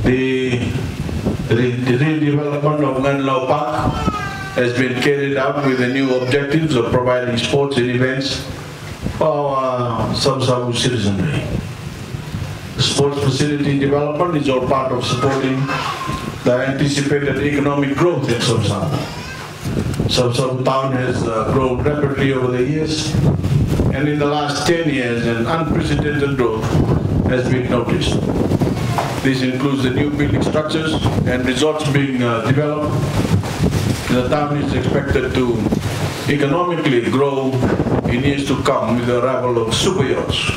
The redevelopment of Nganlau Park has been carried out with the new objectives of providing sports and events for our Sabsabu citizenry. Sports facility development is all part of supporting the anticipated economic growth in Sabsabu. Sabsabu town has grown rapidly over the years, and in the last 10 years an unprecedented growth has been noticed. This includes the new building structures and resorts being developed. The town is expected to economically grow in years to come with the arrival of super yachts.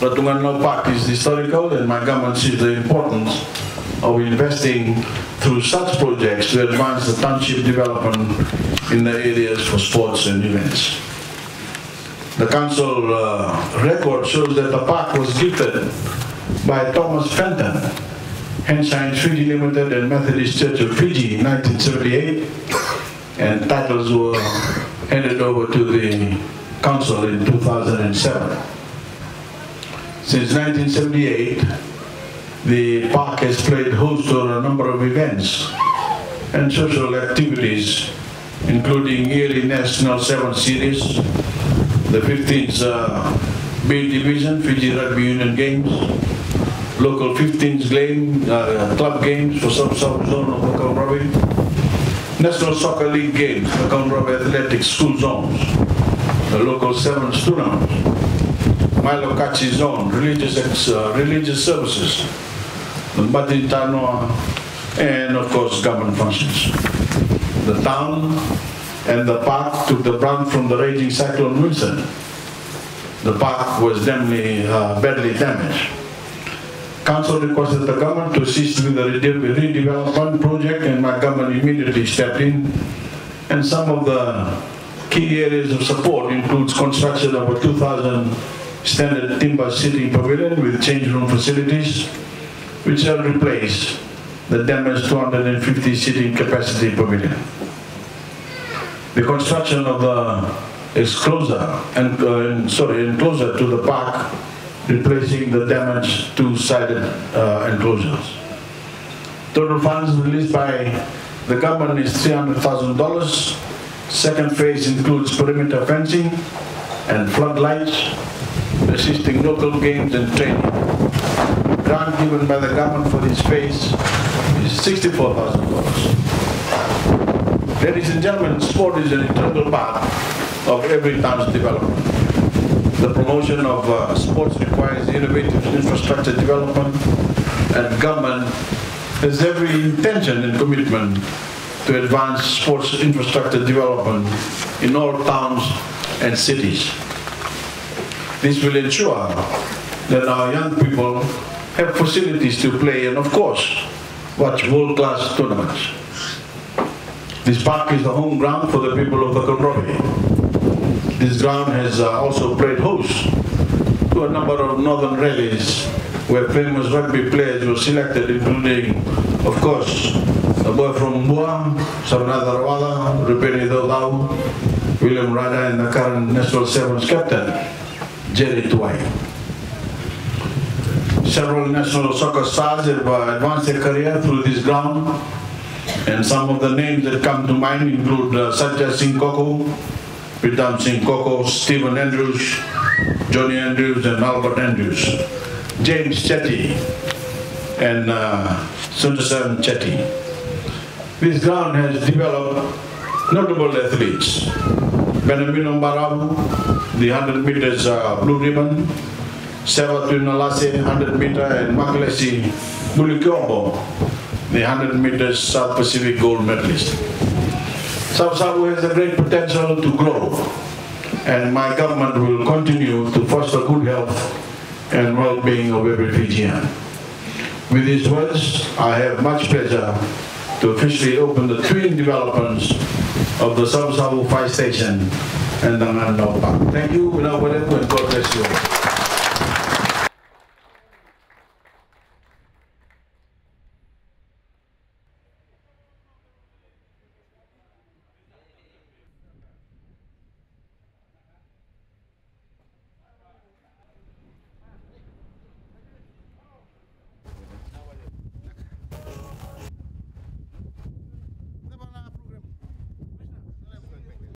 Nganlau Park is historical, and my government sees the importance of investing through such projects to advance the township development in the areas for sports and events. The council record shows that the park was gifted by Thomas Fenton, Henshine Fiji Limited and Methodist Church of Fiji in 1978, and titles were handed over to the council in 2007. Since 1978, the park has played host to a number of events and social activities, including yearly National 7 Series, the 15th B Division Fiji Rugby Union Games, local 15th club games for Sub-South Zone of Makanrawe, National Soccer League games, Makanrawe Athletics School Zones, the local 7 tournaments, Milo Kachi Zone, religious services, the Mbati Tanoa, and of course government functions. The town and the park took the brunt from the raging cyclone Wilson. The park was badly damaged. Council requested the government to assist with the redevelopment project, and my government immediately stepped in. And some of the key areas of support includes construction of a 2,000 standard timber sitting pavilion with change room facilities, which shall replace the damaged 250 seating capacity pavilion. The construction of the enclosure to the park, replacing the damaged two-sided enclosures. Total funds released by the government is $300,000. Second phase includes perimeter fencing and floodlights, assisting local games and training. Grant given by the government for this phase is $64,000. Ladies and gentlemen, sport is an integral part of every town's development. The promotion of sports requires innovative infrastructure development, and government has every intention and commitment to advance sports infrastructure development in all towns and cities. This will ensure that our young people have facilities to play and, of course, watch world-class tournaments. This park is the home ground for the people of the Makanrawe. This ground has also played host to a number of northern rallies where famous rugby players were selected, including, of course, a boy from Mbua, Sarana Darawala, Rupeni Dodau, William Rada, and the current National Sevens captain, Jerry Tuai. Several national soccer stars have advanced their career through this ground, and some of the names that come to mind include Satya Singh Koko, Pritam Singh Koko, Stephen Andrews, Johnny Andrews, and Albert Andrews, James Chetty, and Sundasan Chetty. This ground has developed notable athletes. Benamino Mbarabu, the 100 meters blue ribbon, Sevatu Nalase, 100 meter, and Makalesi Bulikombo, the 100 meters South Pacific gold medalist. Sabsabu has a great potential to grow, and my government will continue to foster good health and well-being of every Fijian. With these words, I have much pleasure to officially open the twin developments of the Sabu Sabu Fire Station and the Ngandao Park. Thank you, and God bless you.